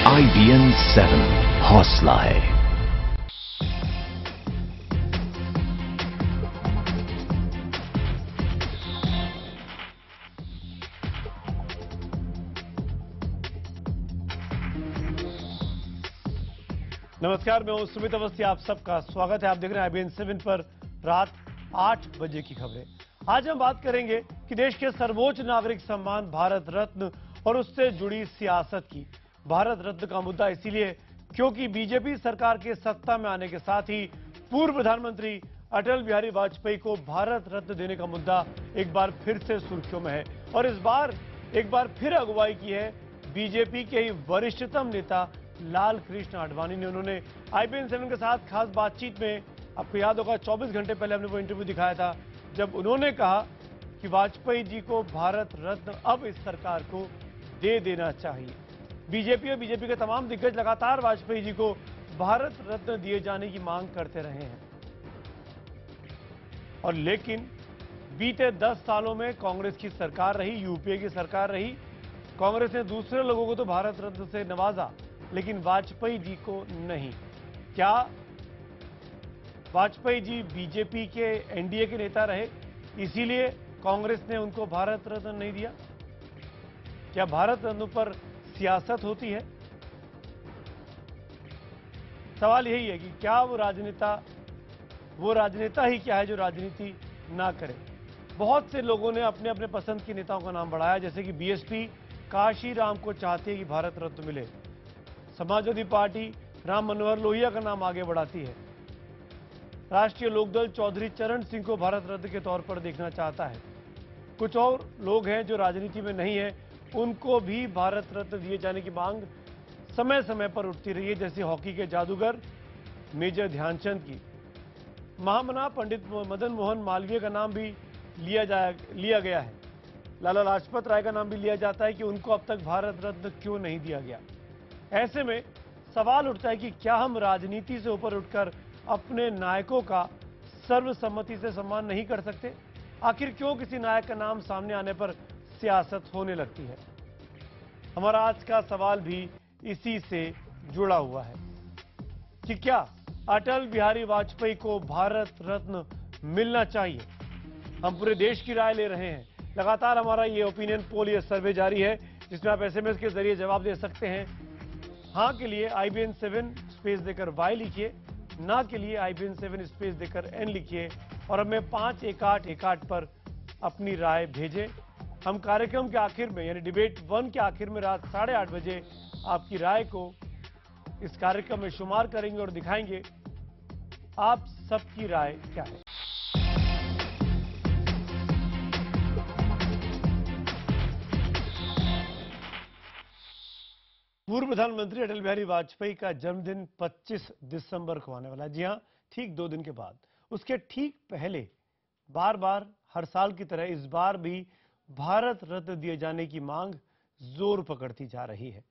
IBN 7 हौसला है। नमस्कार, मैं हूं सुमित अवस्थी। आप सबका स्वागत है। आप देख रहे हैं IBN 7 पर रात 8 बजे की खबरें। आज हम बात करेंगे कि देश के सर्वोच्च नागरिक सम्मान भारत रत्न और उससे जुड़ी सियासत की। भारत रत्न का मुद्दा इसीलिए क्योंकि बीजेपी सरकार के सत्ता में आने के साथ ही पूर्व प्रधानमंत्री अटल बिहारी वाजपेयी को भारत रत्न देने का मुद्दा एक बार फिर से सुर्खियों में है। और इस बार एक बार फिर अगुवाई की है बीजेपी के ही वरिष्ठतम नेता लाल कृष्ण आडवाणी ने। उन्होंने IBN 7 के साथ खास बातचीत में, आपको याद होगा 24 घंटे पहले हमने वो इंटरव्यू दिखाया था, जब उन्होंने कहा कि वाजपेयी जी को भारत रत्न अब इस सरकार को दे देना चाहिए। बीजेपी और बीजेपी के तमाम दिग्गज लगातार वाजपेयी जी को भारत रत्न दिए जाने की मांग करते रहे हैं। और लेकिन बीते 10 सालों में कांग्रेस की सरकार रही, यूपीए की सरकार रही, कांग्रेस ने दूसरे लोगों को तो भारत रत्न से नवाजा, लेकिन वाजपेयी जी को नहीं। क्या वाजपेयी जी बीजेपी के एनडीए के नेता रहे, इसीलिए कांग्रेस ने उनको भारत रत्न नहीं दिया? क्या भारत रत्न पर सियासत होती है? सवाल यही है कि क्या वो राजनेता ही क्या है जो राजनीति ना करे। बहुत से लोगों ने अपने अपने पसंद के नेताओं का नाम बढ़ाया, जैसे कि बीएसपी काशीराम को चाहती है कि भारत रत्न मिले। समाजवादी पार्टी राम मनोहर लोहिया का नाम आगे बढ़ाती है। राष्ट्रीय लोकदल चौधरी चरण सिंह को भारत रत्न के तौर पर देखना चाहता है। कुछ और लोग हैं जो राजनीति में नहीं है, उनको भी भारत रत्न दिए जाने की मांग समय समय पर उठती रही है, जैसे हॉकी के जादूगर मेजर ध्यानचंद की। महामना पंडित मदन मोहन मालवीय का नाम भी लिया गया है। लाला लाजपत राय का नाम भी लिया जाता है कि उनको अब तक भारत रत्न क्यों नहीं दिया गया। ऐसे में सवाल उठता है कि क्या हम राजनीति से ऊपर उठकर अपने नायकों का सर्वसम्मति से सम्मान नहीं कर सकते? आखिर क्यों किसी नायक का नाम सामने आने पर सियासत होने लगती है? हमारा आज का सवाल भी इसी से जुड़ा हुआ है कि क्या अटल बिहारी वाजपेयी को भारत रत्न मिलना चाहिए? हम पूरे देश की राय ले रहे हैं। लगातार हमारा ये ओपिनियन पोल, ये सर्वे जारी है, जिसमें आप SMS के जरिए जवाब दे सकते हैं। हाँ के लिए IBN 7 स्पेस देकर Y लिखिए, ना के लिए IBN 7 स्पेस देकर N लिखिए और हमें 51818 पर अपनी राय भेजें। हम कार्यक्रम के आखिर में, यानी डिबेट 1 के आखिर में रात 8:30 बजे आपकी राय को इस कार्यक्रम में शुमार करेंगे और दिखाएंगे आप सबकी राय क्या है। पूर्व प्रधानमंत्री अटल बिहारी वाजपेयी का जन्मदिन 25 दिसंबर को आने वाला है। जी हां, ठीक 2 दिन के बाद। उसके ठीक पहले बार बार हर साल की तरह इस बार भी भारत रत्न दिए जाने की मांग जोर पकड़ती जा रही है।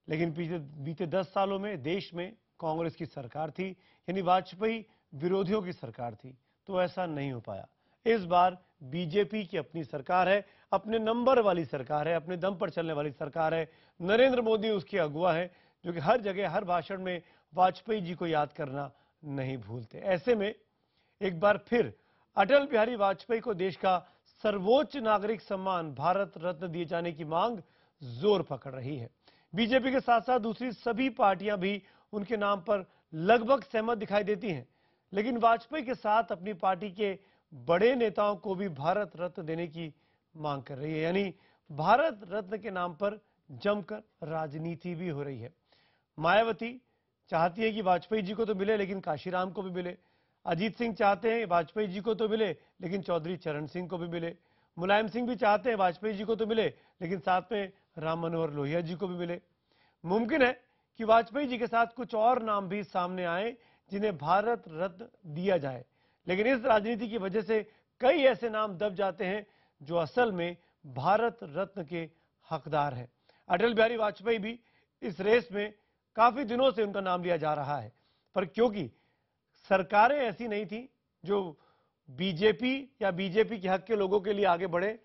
लेकिन बीते 10 सालों में देश में कांग्रेस की सरकार थी, यानी वाजपेयी विरोधियों की सरकार थी, तो ऐसा नहीं हो पाया। इस बार बीजेपी की अपनी सरकार है, अपने नंबर वाली सरकार है, अपने दम पर चलने वाली सरकार है। नरेंद्र मोदी उसके अगुवा है, जो कि हर जगह हर भाषण में वाजपेयी जी को याद करना नहीं भूलते। ऐसे में एक बार फिर अटल बिहारी वाजपेयी को देश का सर्वोच्च नागरिक सम्मान भारत रत्न दिए जाने की मांग जोर पकड़ रही है। बीजेपी के साथ साथ दूसरी सभी पार्टियां भी उनके नाम पर लगभग सहमत दिखाई देती हैं, लेकिन वाजपेयी के साथ अपनी पार्टी के बड़े नेताओं को भी भारत रत्न देने की मांग कर रही है। यानी भारत रत्न के नाम पर जमकर राजनीति भी हो रही है। मायावती चाहती है कि वाजपेयी जी को तो मिले, लेकिन काशीराम को भी मिले। अजीत सिंह चाहते हैं वाजपेयी जी को तो मिले, लेकिन चौधरी चरण सिंह को भी मिले। मुलायम सिंह भी चाहते हैं वाजपेयी जी को तो मिले, लेकिन साथ में राम मनोहर लोहिया जी को भी मिले। मुमकिन है कि वाजपेयी जी के साथ कुछ और नाम भी सामने आए जिन्हें भारत रत्न दिया जाए, लेकिन इस राजनीति की वजह से कई ऐसे नाम दब जाते हैं जो असल में भारत रत्न के हकदार हैं। अटल बिहारी वाजपेयी भी इस रेस में काफी दिनों से उनका नाम लिया जा रहा है, पर क्योंकि सरकारें ऐसी नहीं थी जो बीजेपी या बीजेपी के हक के लोगों के लिए आगे बढ़े,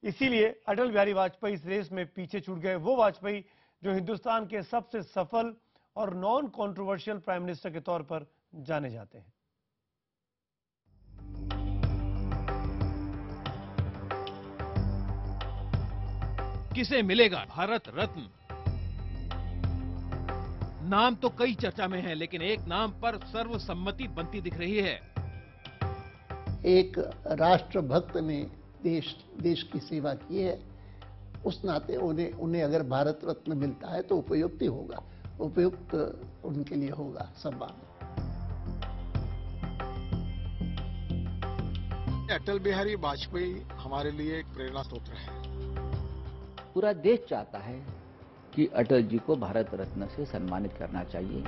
इसीलिए अटल बिहारी वाजपेयी इस रेस में पीछे छूट गए। वो वाजपेयी जो हिंदुस्तान के सबसे सफल और नॉन कंट्रोवर्शियल प्राइम मिनिस्टर के तौर पर जाने जाते हैं। किसे मिलेगा भारत रत्न? नाम तो कई चर्चा में है, लेकिन एक नाम पर सर्वसम्मति बनती दिख रही है। एक राष्ट्रभक्त ने देश की सेवा की है, उस नाते उन्हें अगर भारत रत्न मिलता है तो उपयुक्त उनके लिए होगा सम्मान। अटल बिहारी वाजपेयी हमारे लिए एक प्रेरणा स्रोत है। पूरा देश चाहता है कि अटल जी को भारत रत्न से सम्मानित करना चाहिए।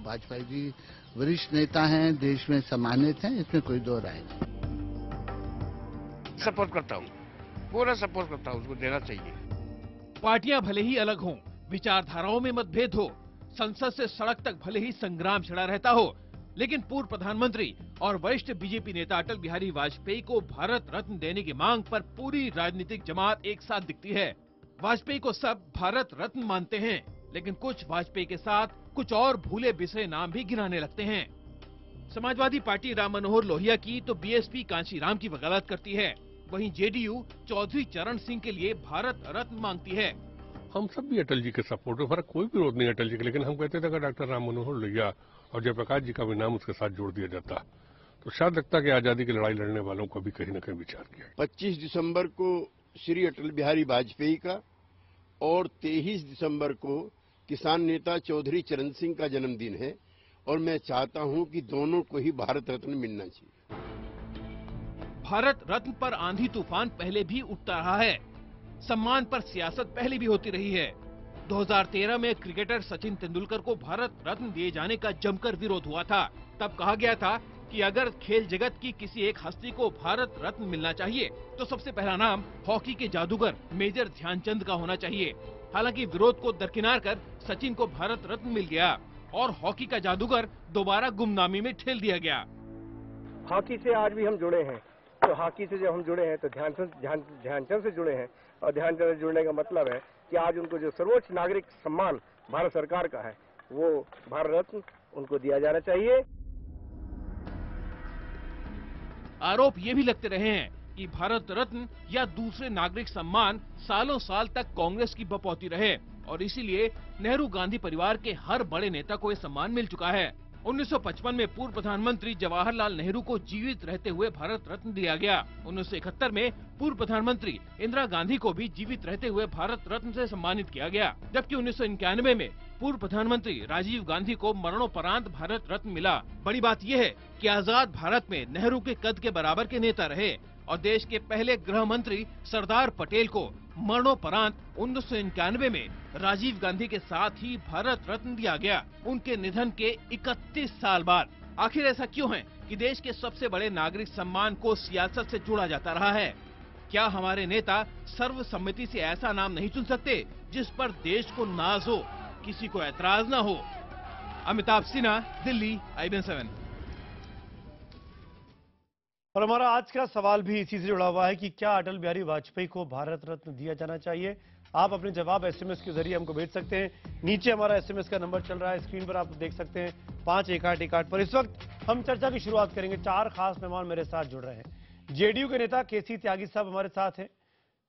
वाजपेयी जी वरिष्ठ नेता हैं, देश में सम्मानित हैं, इसमें कोई दो राय नहीं। सपोर्ट करता हूँ, पूरा सपोर्ट करता हूँ, उसको देना चाहिए। पार्टियां भले ही अलग हों, विचारधाराओं में मतभेद हो, संसद से सड़क तक भले ही संग्राम छिड़ा रहता हो, लेकिन पूर्व प्रधानमंत्री और वरिष्ठ बीजेपी नेता अटल बिहारी वाजपेयी को भारत रत्न देने की मांग पर पूरी राजनीतिक जमात एक साथ दिखती है। वाजपेयी को सब भारत रत्न मानते हैं, लेकिन कुछ वाजपेयी के साथ कुछ और भूले बिसरे नाम भी गिनाने लगते हैं। समाजवादी पार्टी राम मनोहर लोहिया की तो बीएसपी कांशीराम की वकालत करती है, वहीं जेडीयू चौधरी चरण सिंह के लिए भारत रत्न मांगती है। हम सब भी अटल जी के सपोर्ट, हमारा कोई विरोध नहीं अटल जी के, लेकिन हम कहते थे कि डॉक्टर राम मनोहर लोहिया और जयप्रकाश जी का भी नाम उसके साथ जोड़ दिया जाता तो शायद लगता कि आजादी की लड़ाई लड़ने वालों को भी कहीं न कहीं विचार किया। 25 दिसंबर को श्री अटल बिहारी वाजपेयी का और 23 दिसंबर को किसान नेता चौधरी चरण सिंह का जन्मदिन है और मैं चाहता हूं कि दोनों को ही भारत रत्न मिलना चाहिए। भारत रत्न पर आंधी तूफान पहले भी उठता रहा है, सम्मान पर सियासत पहले भी होती रही है। 2013 में क्रिकेटर सचिन तेंदुलकर को भारत रत्न दिए जाने का जमकर विरोध हुआ था। तब कहा गया था कि अगर खेल जगत की किसी एक हस्ती को भारत रत्न मिलना चाहिए तो सबसे पहला नाम हॉकी के जादूगर मेजर ध्यानचंद का होना चाहिए। हालांकि विरोध को दरकिनार कर सचिन को भारत रत्न मिल गया और हॉकी का जादूगर दोबारा गुमनामी में ठेल दिया गया। हॉकी से आज भी हम जुड़े हैं, तो हॉकी से जब हम जुड़े हैं तो ध्यानचंद से जुड़े हैं, और ध्यानचंद से जुड़ने का मतलब है कि आज उनको जो सर्वोच्च नागरिक सम्मान भारत सरकार का है वो भारत रत्न उनको दिया जाना चाहिए। आरोप ये भी लगते रहे हैं कि भारत रत्न या दूसरे नागरिक सम्मान सालों साल तक कांग्रेस की बपौती रहे और इसीलिए नेहरू गांधी परिवार के हर बड़े नेता को ये सम्मान मिल चुका है। 1955 में पूर्व प्रधानमंत्री जवाहरलाल नेहरू को जीवित रहते हुए भारत रत्न दिया गया। 1971 में पूर्व प्रधानमंत्री इंदिरा गांधी को भी जीवित रहते हुए भारत रत्न से सम्मानित किया गया, जबकि 1991 में पूर्व प्रधानमंत्री राजीव गांधी को मरणोपरांत भारत रत्न मिला। बड़ी बात यह है कि आजाद भारत में नेहरू के कद के बराबर के नेता रहे और देश के पहले गृह मंत्री सरदार पटेल को मरणोपरांत 1991 में राजीव गांधी के साथ ही भारत रत्न दिया गया, उनके निधन के 31 साल बाद। आखिर ऐसा क्यों है कि देश के सबसे बड़े नागरिक सम्मान को सियासत से जोड़ा जाता रहा है? क्या हमारे नेता सर्वसम्मति से ऐसा नाम नहीं चुन सकते जिस पर देश को नाज हो, किसी को ऐतराज न हो? अमिताभ सिन्हा, दिल्ली, IBN 7। और हमारा आज का सवाल भी इसी से जुड़ा हुआ है कि क्या अटल बिहारी वाजपेयी को भारत रत्न दिया जाना चाहिए? आप अपने जवाब SMS के जरिए हमको भेज सकते हैं। नीचे हमारा SMS का नंबर चल रहा है, स्क्रीन पर आप देख सकते हैं 5181 पर। इस वक्त हम चर्चा की शुरुआत करेंगे। 4 खास मेहमान मेरे साथ जुड़ रहे हैं। जेडीयू के नेता KC त्यागी साहब हमारे साथ हैं।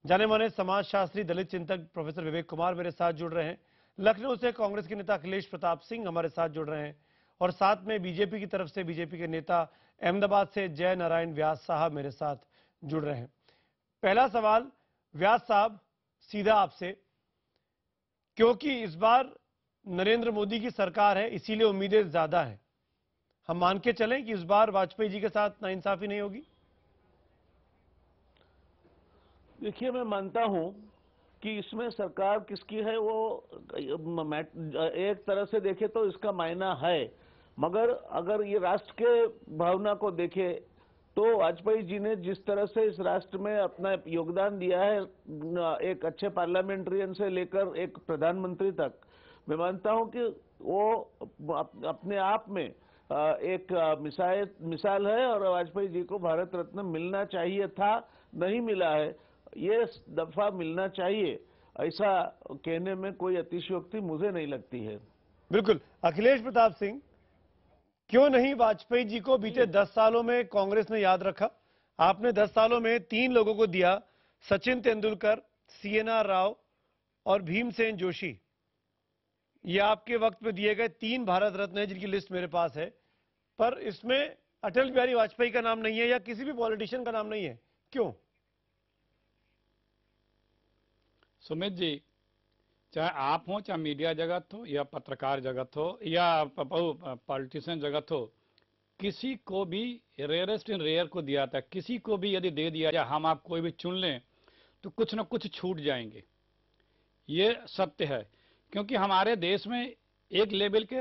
जाने माने समाजशास्त्री दलित चिंतक प्रोफेसर विवेक कुमार मेरे साथ जुड़ रहे हैं। लखनऊ से कांग्रेस के नेता अखिलेश प्रताप सिंह हमारे साथ जुड़ रहे हैं और साथ में बीजेपी की तरफ से बीजेपी के नेता अहमदाबाद से जय नारायण व्यास साहब मेरे साथ जुड़ रहे हैं। पहला सवाल व्यास साहब सीधा आपसे, क्योंकि इस बार नरेंद्र मोदी की सरकार है इसीलिए उम्मीदें ज्यादा हैं, हम मान के चलें कि इस बार वाजपेयी जी के साथ नाइंसाफी नहीं होगी? देखिए, मैं मानता हूं कि इसमें सरकार किसकी है वो एक तरह से देखे तो इसका मायना है, मगर अगर ये राष्ट्र के भावना को देखे तो वाजपेयी जी ने जिस तरह से इस राष्ट्र में अपना योगदान दिया है, एक अच्छे पार्लियामेंट्रियन से लेकर एक प्रधानमंत्री तक, मैं मानता हूं कि वो अपने आप में एक मिसाल है और वाजपेयी जी को भारत रत्न मिलना चाहिए था, नहीं मिला है, ये दफा मिलना चाहिए। ऐसा कहने में कोई अतिशयोक्ति मुझे नहीं लगती है। बिल्कुल। अखिलेश प्रताप सिंह, क्यों नहीं वाजपेयी जी को बीते 10 सालों में कांग्रेस ने याद रखा? आपने 10 सालों में 3 लोगों को दिया, सचिन तेंदुलकर, सीएनआर राव और भीमसेन जोशी। ये आपके वक्त में दिए गए 3 भारत रत्न हैं जिनकी लिस्ट मेरे पास है, पर इसमें अटल बिहारी वाजपेयी का नाम नहीं है या किसी भी पॉलिटिशियन का नाम नहीं है, क्यों? सुमित जी, चाहे आप हो, चाहे मीडिया जगत हो या पत्रकार जगत हो या पॉलिटिशियन जगत हो, किसी को भी रेयरेस्ट इन रेयर को दिया था, किसी को भी यदि दे दिया जाए, हम आप कोई भी चुन लें तो कुछ न कुछ छूट जाएंगे। ये सत्य है, क्योंकि हमारे देश में एक लेवल के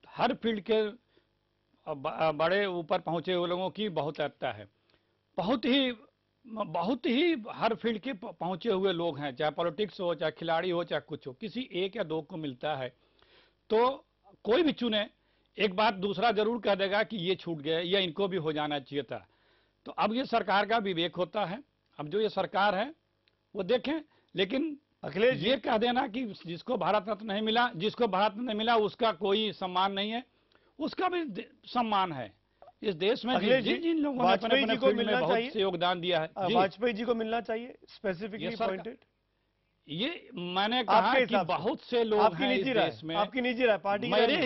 हर फील्ड के बड़े ऊपर पहुंचे हुए लोगों की बहुतायत है। बहुत ही हर फील्ड के पहुंचे हुए लोग हैं, चाहे पॉलिटिक्स हो, चाहे खिलाड़ी हो, चाहे कुछ हो, किसी एक या दो को मिलता है। तो कोई भी चुने, एक बात दूसरा जरूर कह देगा कि ये छूट गया या इनको भी हो जाना चाहिए था। तो अब ये सरकार का विवेक होता है, अब जो ये सरकार है वो देखें। लेकिन अखिलेश ये कह देना कि जिसको भारत रत्न नहीं मिला, जिसको भारत रत्न नहीं मिला उसका कोई सम्मान नहीं है, उसका भी सम्मान है। इस देश में जिन लोगों ने अपने फील्ड में बहुत से योगदान दिया है, वाजपेयी जी को मिलना चाहिए स्पेसिफिकली पॉइंटेड। ये मैंने कहा कि बहुत से लोग हैं इस देश में। आपकी निजी राय, पार्टी मेरे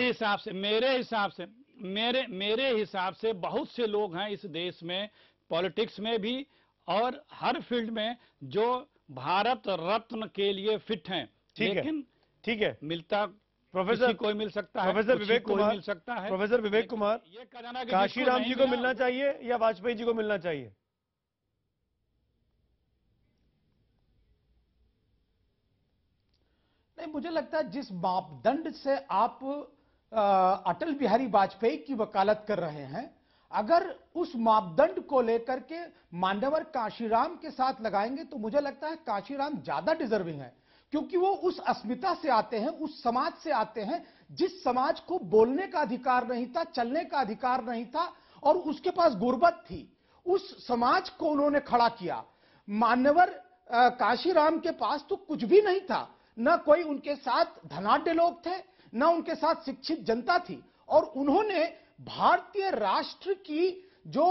हिसाब से बहुत से लोग हैं इस देश में, पॉलिटिक्स में भी और हर फील्ड में, जो भारत रत्न के लिए फिट हैं। लेकिन ठीक है, मिलता प्रोफेसर कोई मिल सकता है, प्रोफेसर विवेक कुमार मिल सकता है। प्रोफेसर विवेक कुमार, ये कहना कि काशीराम जी को मिलना चाहिए या वाजपेयी जी को मिलना चाहिए? नहीं, मुझे लगता है जिस मापदंड से आप अटल बिहारी वाजपेयी की वकालत कर रहे हैं, अगर उस मापदंड को लेकर के मान्यवर काशीराम के साथ लगाएंगे तो मुझे लगता है काशीराम ज्यादा डिजर्विंग है, क्योंकि वो उस अस्मिता से आते हैं, उस समाज से आते हैं जिस समाज को बोलने का अधिकार नहीं था, चलने का अधिकार नहीं था और उसके पास गुर्बत थी। उस समाज को उन्होंने खड़ा किया। मान्यवर काशीराम के पास तो कुछ भी नहीं था, न कोई उनके साथ धनाढ्य लोग थे, न उनके साथ शिक्षित जनता थी, और उन्होंने भारतीय राष्ट्र की जो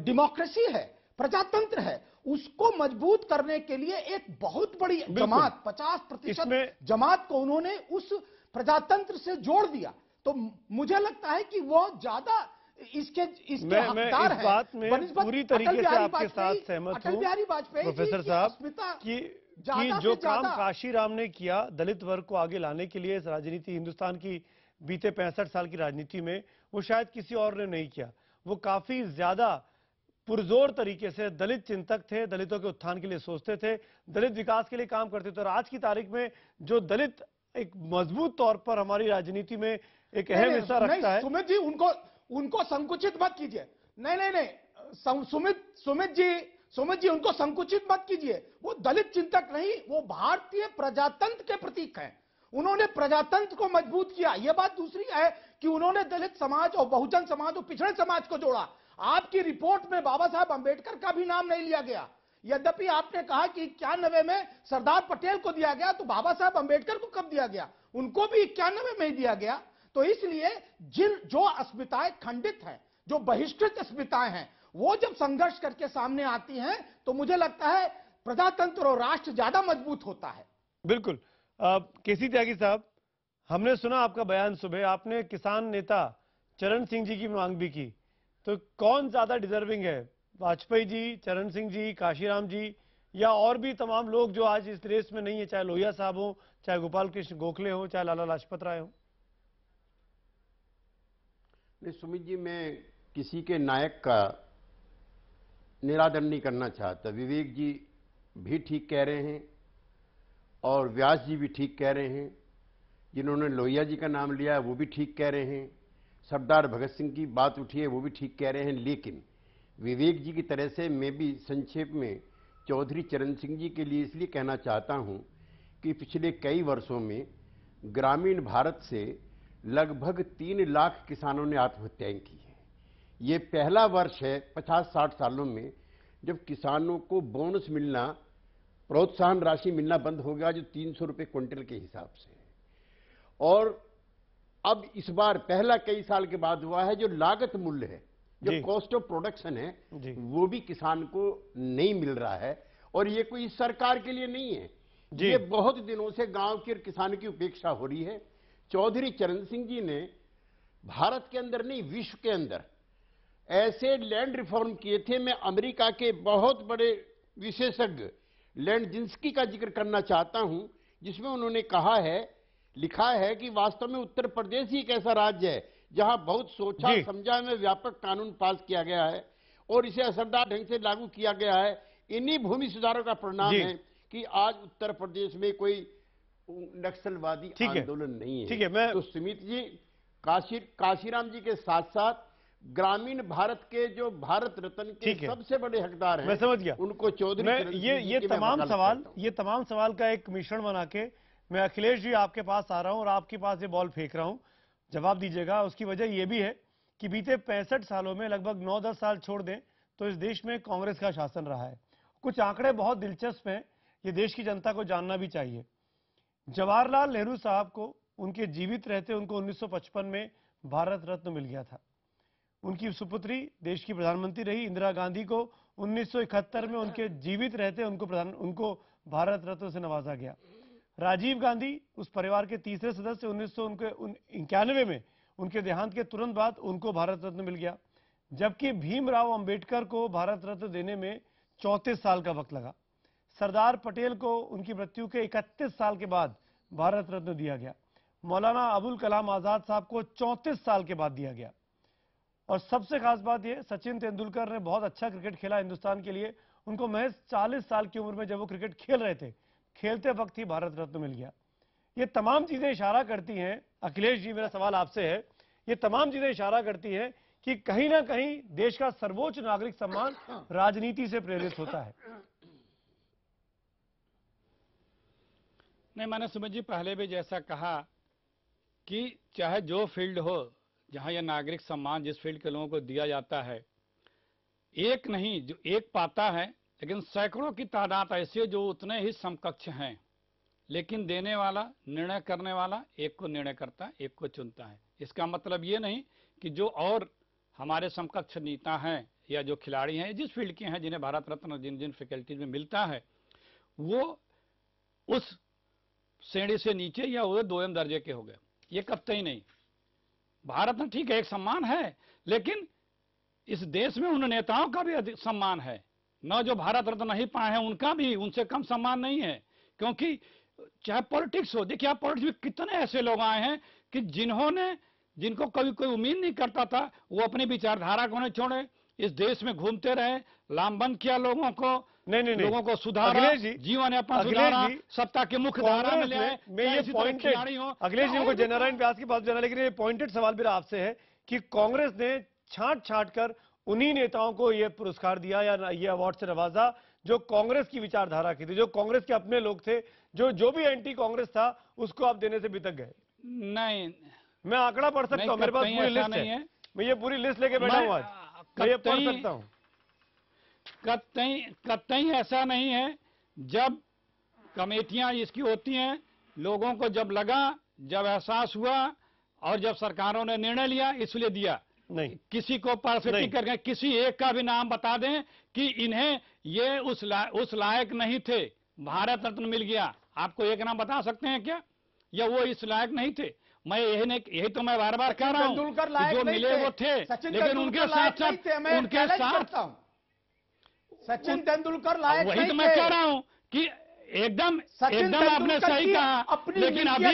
डेमोक्रेसी है, प्रजातंत्र है, उसको मजबूत करने के लिए एक बहुत बड़ी जमात, 50% जमात को उन्होंने उस प्रजातंत्र से जोड़ दिया। तो मुझे लगता है कि वो ज्यादा इसके हकदार हैं। बात में पूरी तरीके से आपके साथ सहमत हूं प्रोफेसर साहब कि जो काम काशीराम ने किया दलित वर्ग को आगे लाने के लिए इस राजनीति, हिंदुस्तान की बीते 65 साल की राजनीति में, वो शायद किसी और ने नहीं किया। वो काफी ज्यादा पुरजोर तरीके से दलित चिंतक थे, दलितों के उत्थान के लिए सोचते थे, दलित विकास के लिए काम करते थे। और आज की तारीख में जो दलित एक मजबूत तौर पर हमारी राजनीति में एक अहम हिस्सा रखता है। सुमित जी, उनको संकुचित मत कीजिए। नहीं, सुमित जी उनको संकुचित मत कीजिए। वो दलित चिंतक नहीं, वो भारतीय प्रजातंत्र के प्रतीक हैं। उन्होंने प्रजातंत्र को मजबूत किया। यह बात दूसरी है कि उन्होंने दलित समाज और बहुजन समाज और पिछड़े समाज को जोड़ा। आपकी रिपोर्ट में बाबा साहब अंबेडकर का भी नाम नहीं लिया गया। यद्यपि आपने कहा कि 91 में सरदार पटेल को दिया गया, तो बाबा साहब अंबेडकर को कब दिया गया? उनको भी 91 में ही दिया गया। तो इसलिए जो अस्मिताएं खंडित हैं, जो बहिष्कृत अस्मिताएं हैं, वो जब संघर्ष करके सामने आती हैं तो मुझे लगता है प्रजातंत्र और राष्ट्र ज्यादा मजबूत होता है। बिल्कुल। केसी त्यागी साहब, हमने सुना आपका बयान सुबह, आपने किसान नेता चरण सिंह जी की मांग भी की, तो कौन ज्यादा डिजर्विंग है, वाजपेयी जी, चरण सिंह जी, काशीराम जी, या और भी तमाम लोग जो आज इस रेस में नहीं है, चाहे लोहिया साहब हो, चाहे गोपाल कृष्ण गोखले हो, चाहे लाला लाजपत राय हो? नहीं सुमित जी, मैं किसी के नायक का निरादर नहीं करना चाहता। विवेक जी भी ठीक कह रहे हैं और व्यास जी भी ठीक कह रहे हैं, जिन्होंने लोहिया जी का नाम लिया है वो भी ठीक कह रहे हैं, सरदार भगत सिंह की बात उठी है वो भी ठीक कह रहे हैं। लेकिन विवेक जी की तरह से मैं भी संक्षेप में चौधरी चरण सिंह जी के लिए इसलिए कहना चाहता हूं कि पिछले कई वर्षों में ग्रामीण भारत से लगभग 3 लाख किसानों ने आत्महत्याएं की है। ये पहला वर्ष है 50-60 सालों में जब किसानों को बोनस मिलना प्रोत्साहन राशि मिलना बंद हो गया, जो 300 रुपए क्विंटल के हिसाब से है। और अब इस बार पहला कई साल के बाद हुआ है, जो लागत मूल्य है, जो कॉस्ट ऑफ प्रोडक्शन है, वो भी किसान को नहीं मिल रहा है। और ये कोई सरकार के लिए नहीं है, ये बहुत दिनों से गांव के किसान की उपेक्षा हो रही है। चौधरी चरण सिंह जी ने भारत के अंदर नहीं, विश्व के अंदर ऐसे लैंड रिफॉर्म किए थे। मैं अमेरिका के बहुत बड़े विशेषज्ञ लैंड जिंस्की का जिक्र करना चाहता हूं, जिसमें उन्होंने कहा है, लिखा है कि वास्तव में उत्तर प्रदेश ही एक ऐसा राज्य है जहां बहुत सोचा समझा में व्यापक कानून पास किया गया है और इसे असरदार ढंग से लागू किया गया है। इन्हीं भूमि सुधारों का परिणाम है कि आज उत्तर प्रदेश में कोई नक्सलवादी आंदोलन नहीं है। ठीक है, तो सुमित जी, काशीराम जी के साथ साथ ग्रामीण भारत के जो भारत रत्न के सबसे बड़े हकदार हैं, मैं समझ गया उनको चौधरी ये तमाम सवाल का एक मिश्रण बना के मैं अखिलेश जी आपके पास आ रहा हूं और आपके पास ये बॉल फेंक रहा हूं, जवाब दीजिएगा। उसकी वजह यह भी है कि बीते 65 सालों में लगभग 9-10 साल छोड़ दें तो इस देश में कांग्रेस का शासन रहा है। कुछ आंकड़े बहुत दिलचस्प हैं, ये देश की जनता को जानना भी चाहिए। जवाहरलाल नेहरू साहब को उनके जीवित रहते उनको 1955 में भारत रत्न मिल गया था। उनकी सुपुत्री देश की प्रधानमंत्री रही इंदिरा गांधी को 1971 में उनके जीवित रहते उनको भारत रत्न से नवाजा गया। राजीव गांधी उस परिवार के तीसरे सदस्य 1991 में उनके देहांत के तुरंत बाद उनको भारत रत्न मिल गया, जबकि भीमराव अंबेडकर को भारत रत्न देने में 34 साल का वक्त लगा। सरदार पटेल को उनकी मृत्यु के 31 साल के बाद भारत रत्न दिया गया। मौलाना अबुल कलाम आजाद साहब को 34 साल के बाद दिया गया। और सबसे खास बात यह, सचिन तेंदुलकर ने बहुत अच्छा क्रिकेट खेला हिंदुस्तान के लिए, उनको महज 40 साल की उम्र में जब वो क्रिकेट खेल रहे थे, खेलते वक्त ही भारत रत्न मिल गया। ये तमाम चीजें इशारा करती हैं, अखिलेश जी मेरा सवाल आपसे है, ये तमाम चीजें इशारा करती हैं कि कहीं ना कहीं देश का सर्वोच्च नागरिक सम्मान राजनीति से प्रेरित होता है। नहीं, मैंने सुमित जी पहले भी जैसा कहा कि चाहे जो फील्ड हो जहां यह नागरिक सम्मान जिस फील्ड के लोगों को दिया जाता है, एक नहीं जो एक पाता है, लेकिन सैकड़ों की तादाद ऐसे जो उतने ही समकक्ष हैं, लेकिन देने वाला, निर्णय करने वाला एक को निर्णय करता है, एक को चुनता है। इसका मतलब ये नहीं कि जो और हमारे समकक्ष नेता हैं या जो खिलाड़ी हैं जिस फील्ड के हैं जिन्हें भारत रत्न जिन जिन फैकल्टीज में मिलता है वो उस श्रेणी से नीचे या वो 2 दर्जे के हो गए, ये कतई नहीं। भारत में ठीक है एक सम्मान है, लेकिन इस देश में उन नेताओं का भी सम्मान है, न जो भारत रत्न नहीं पाए हैं उनका भी उनसे कम सम्मान नहीं है। क्योंकि चाहे पॉलिटिक्स हो, देखिए आप पॉलिटिक्स में कितने ऐसे लोग आए हैं कि जिनको कभी कोई उम्मीद नहीं करता था, वो अपनी विचारधारा को नहीं छोड़े, इस देश में घूमते रहे, लामबंद किया लोगों को, लोगों को सुधारा, जीवन यापन सुधारा, सत्ता के मुख्य धारा में ले आए। मैं ये पॉइंटेड अखिलेश जी को जनरल व्यास की बात जाना, लेकिन ये पॉइंटेड सवाल मेरा आपसे है कि कांग्रेस ने छांट कर उन्हीं नेताओं को ये पुरस्कार दिया या ये अवार्ड से नवाजा जो कांग्रेस की विचारधारा की थी, जो कांग्रेस के अपने लोग थे, जो भी एंटी कांग्रेस था उसको आप देने से बितक गए। नहीं, मैं आंकड़ा पढ़ सकता हूं, मेरे पास पूरी लिस्ट है, मैं ये पूरी लिस्ट लेके बैठा हूं आज, मैं ये पढ़ सकता हूं। कतई ऐसा नहीं है। जब कमेटियां इसकी होती हैं, लोगों को जब लगा, जब एहसास हुआ और जब सरकारों ने निर्णय लिया इसलिए दिया। नहीं, किसी को पारसिटी करके किसी एक का भी नाम बता दें कि इन्हें ये उस लायक नहीं थे, भारत रत्न मिल गया, आपको एक नाम बता सकते हैं क्या? या वो इस लायक नहीं थे? मैं यही तो मैं बार बार कह रहा हूं, जो मिले वो थे, लेकिन उनके साथ सचिन तेंदुलकर लायक वही तो मैं कह रहा हूं कि एकदम आपने सही कहा, लेकिन अभी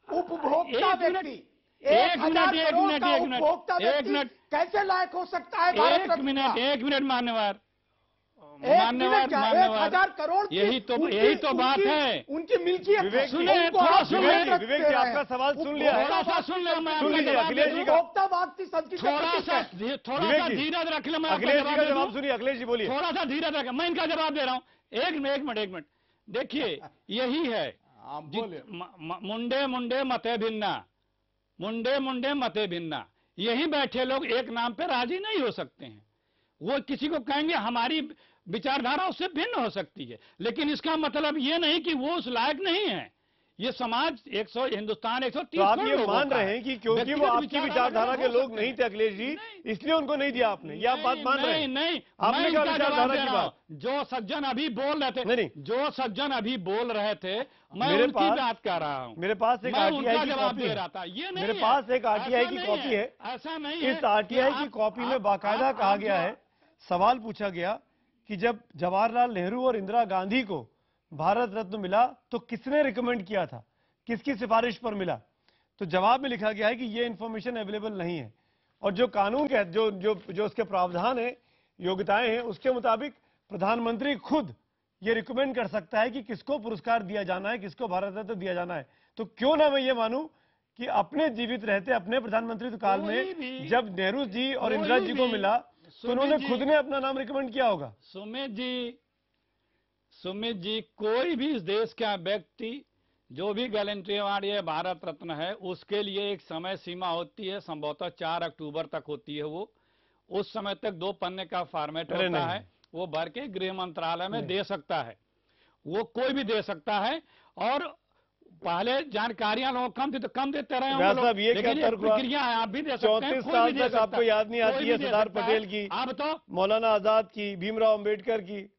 उपभोक्ता व्यक्ति 1,000 करोड़ का उपभोक्ता व्यक्ति कैसे लायक हो सकता है भारत रत्न का? एक मिनट मान्यवर, 1,000 करोड़ यही तो बात है। उनकी मिल्कियत। विवेक जी आपका सवाल सुन लिया है, थोड़ा सा सुन लीजिए अखिलेश जी का, उपभोक्तावाद की संस्कृति थोड़ा सा धीरज रख ले, मैं अखिलेश जी का जवाब सुनिए। अखिलेश जी बोलिए, थोड़ा सा धीरज रख, मैं इनका जवाब दे रहा हूँ। एक मिनट देखिए, यही है मुंडे मते भिन्ना, मुंडे मते भिन्ना। यही बैठे लोग एक नाम पे राजी नहीं हो सकते हैं। वो किसी को कहेंगे हमारी विचारधारा उससे भिन्न हो सकती है, लेकिन इसका मतलब ये नहीं कि वो उस लायक नहीं है। ये समाज हिंदुस्तान 130 तो आप करोड़ ये लोगों मान का रहे है। हैं कि क्योंकि वो आपकी विचारधारा के लोग नहीं थे अखिलेश जी, इसलिए उनको नहीं दिया आपने, ये आप बात मान रहे हैं? नहीं, आपने मैं क्या उनका जवाब विचारधारा दे की रहा बात? हूं। जो सज्जन अभी बोल रहे थे, जो सज्जन अभी बोल रहे थे, मैं मेरे उनकी पास- बात कर रहा हूं। मेरे पास एक मैं आरटीआई उनका की जवाब कॉपी दे है। रहा था। ये नहीं मेरे है, पास एक आरटीआई ऐसा की नहीं कॉपी है। ऐसा नहीं है इस आरटीआई की आप- कॉपी में आप- बाकायदा आप- कहा आप गया जो- है, सवाल पूछा गया कि जब जवाहरलाल नेहरू और इंदिरा गांधी को भारत रत्न मिला तो किसने रिकमेंड किया था, किसकी सिफारिश पर मिला? तो जवाब में लिखा गया है कि ये इंफॉर्मेशन अवेलेबल नहीं है, और जो कानून के जो जो जो उसके प्रावधान है, योग्यताएं हैं, उसके मुताबिक प्रधानमंत्री खुद ये रिकमेंड कर सकता है कि किसको पुरस्कार दिया जाना है, किसको भारत रत्न दिया जाना है। तो क्यों ना मैं ये मानूं कि अपने जीवित रहते अपने प्रधानमंत्री काल में जब नेहरू जी और इंदिरा जी को मिला तो उन्होंने खुद ने अपना नाम रिकमेंड किया होगा। सुमित जी, कोई भी इस देश का व्यक्ति जो भी गैलेंट्री अवार्ड या भारत रत्न है, उसके लिए एक समय सीमा होती है, संभवतः 4 अक्टूबर तक होती है। वो उस समय तक 2 पन्ने का फॉर्मेट होता है, वो भर के गृह मंत्रालय में दे सकता है, वो कोई भी दे सकता है। और पहले जानकारियां लोग कम थी तो कम देते रहे होंगे लोग, लेकिन ये प्रक्रिया है, आप भी दे सकते हैं। 34 साल तक आपको याद नहीं आती है सरदार पटेल की, आप तो मौलाना आजाद की, भीमराव अंबेडकर की,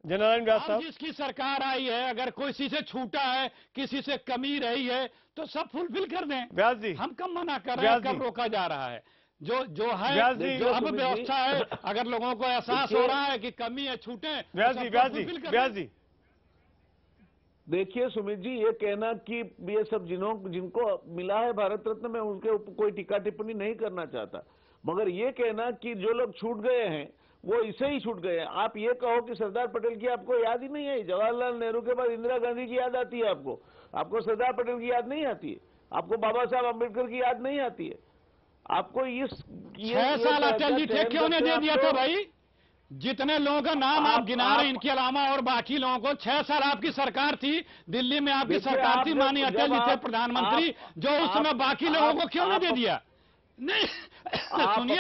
जननारायण व्यास साहब? जिसकी सरकार आई है, अगर किसी से छूटा है, किसी से कमी रही है, तो सब फुलफिल कर दें। व्यास जी, हम कब मना कर रहे हैं, कब रोका जा रहा है? जो है, जो अब व्यवस्था है, अगर लोगों को एहसास हो रहा है कि कमी है, छूटे, व्यास जी देखिए सुमित जी, ये कहना कि ये सब जिनको मिला है भारत रत्न में उनके ऊपर कोई टीका टिप्पणी नहीं करना चाहता, मगर ये कहना कि जो लोग छूट गए हैं वो इसे ही छूट गए हैं। आप ये कहो कि सरदार पटेल की आपको याद ही नहीं है, जवाहरलाल नेहरू के बाद इंदिरा गांधी की याद आती है आपको सरदार पटेल की याद नहीं आती है, आपको बाबा साहब अम्बेडकर की याद नहीं आती है, आपको इस 6 साल अटल जी थे, क्यों नहीं दे दिया था भाई? जितने लोगों का नाम आप गिना रहे हैं, इनके अलावा और बाकी लोगों को 6 साल आपकी सरकार थी, दिल्ली में आपकी सरकार थी, माननीय अटल जी थे प्रधानमंत्री, जो उस समय बाकी लोगों को क्यों नहीं दे दिया? नहीं,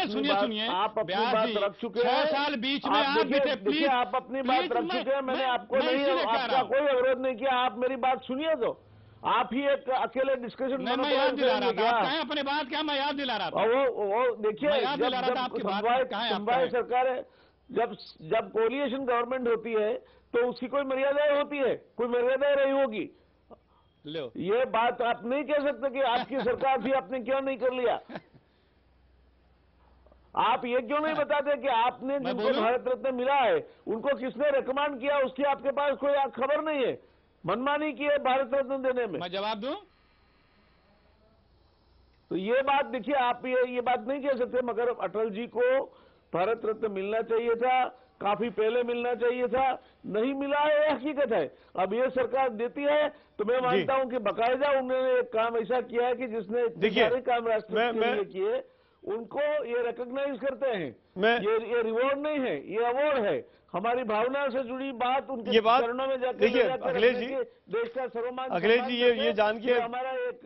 सुनिए आप अपनी बात रख चुके हैं, 6 साल बीच में आप भी थे, प्लीज आप अपनी बात रख चुके हैं, मैंने आपको नहीं, आपका कोई अवरोध नहीं किया, आप मेरी बात सुनिए। तो आप ही एक अकेले डिस्कशन मैं याद दिला रहा था, आप कहें अपनी बात, क्या मैं याद दिला रहा था? वो देखिए, जब सरकार है, जब कोलिएशन गवर्नमेंट होती है तो उसकी कोई मर्यादाएं होती है, कोई मर्यादाएं रही होगी। ये बात आप नहीं कह सकते कि आपकी सरकार थी, आपने क्यों नहीं कर लिया। आप ये क्यों नहीं बताते कि आपने जिनको भारत रत्न मिला है उनको किसने रिकमेंड किया, उसकी आपके पास कोई खबर नहीं है, मनमानी की है भारत रत्न देने में। मैं जवाब दूं? तो ये बात देखिए, आप ये बात नहीं कह सकते, मगर अटल जी को भारत रत्न मिलना चाहिए था, काफी पहले मिलना चाहिए था, नहीं मिला है, ये हकीकत है। अब ये सरकार देती है तो मैं मानता हूं कि बाकायदा उन्होंने एक काम ऐसा किया है कि जिसने सारे काम राष्ट्र के लिए किए, उनको ये रिकॉग्नाइज करते हैं। ये रिवॉर्ड नहीं है, ये अवार्ड है। हमारी भावना से जुड़ी बात उनके चरणों में जाकर देखिए अखिलेश जी, देश का सर्वमान अखिलेश जी ये जान के हमारा एक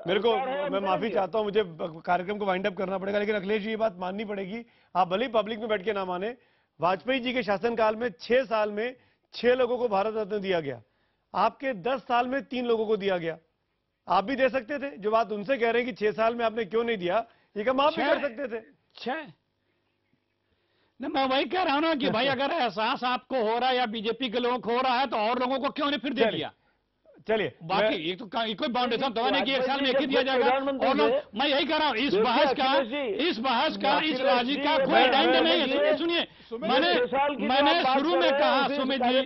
मेरे को, मैं माफी चाहता हूं, मुझे कार्यक्रम को वाइंड अप करना पड़ेगा, लेकिन अखिलेश जी ये बात माननी पड़ेगी, आप भले ही पब्लिक में बैठ के ना माने, वाजपेयी जी के शासनकाल में 6 साल में 6 लोगों को भारत रत्न दिया गया, आपके 10 साल में 3 लोगों को दिया गया। आप भी दे सकते थे, जो बात उनसे कह रहे हैं कि 6 साल में आपने क्यों नहीं दिया, ये काम आप भी कर सकते थे। 6 नहीं, मैं वही कह रहा हूं ना कि भाई अगर एहसास आपको हो रहा है या बीजेपी के लोगों को हो रहा है तो और लोगों को क्यों नहीं फिर दे दिया? चलिए बाकी ये तो कोई बाउंडेशन तो नहीं कि 1 साल में एक ही दिया जाएगा। और लोग, मैं यही कह रहा हूँ, इस बहस का इस बाजी का कोई एंड नहीं है। सुनिए, मैंने शुरू में कहा, सुमित जी,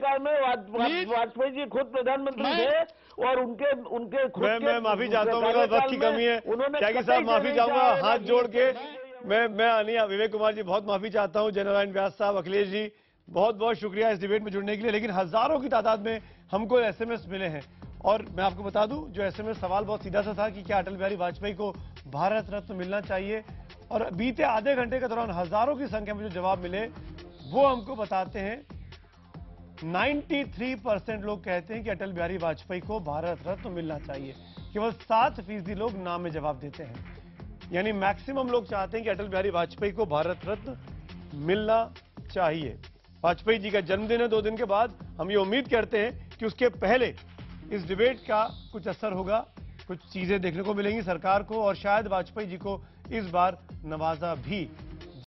वाजपेयी जी खुद प्रधानमंत्री थे और उनके खुद मैं माफी चाहता हूँ, मेरे वक्त की कमी है, त्यागी साहब माफी चाहूंगा हाथ जोड़ के। मैं विवेक कुमार जी बहुत माफी चाहता हूं, जननारायण व्यास साहब, अखिलेश जी बहुत बहुत शुक्रिया इस डिबेट में जुड़ने के लिए। लेकिन हजारों की तादाद में हमको एसएमएस मिले हैं, और मैं आपको बता दूं, जो एसएमएस सवाल बहुत सीधा सा था कि क्या अटल बिहारी वाजपेयी को भारत रत्न मिलना चाहिए, और बीते आधे घंटे के दौरान हजारों की संख्या में जो जवाब मिले वो हमको बताते हैं 93% लोग कहते हैं कि अटल बिहारी वाजपेयी को भारत रत्न मिलना चाहिए, केवल 7% लोग नाम में जवाब देते हैं। यानी मैक्सिमम लोग चाहते हैं कि अटल बिहारी वाजपेयी को भारत रत्न मिलना चाहिए। वाजपेयी जी का जन्मदिन है 2 दिन के बाद। हम ये उम्मीद करते हैं कि उसके पहले इस डिबेट का कुछ असर होगा, कुछ चीजें देखने को मिलेंगी सरकार को, और शायद वाजपेयी जी को इस बार नवाजा भी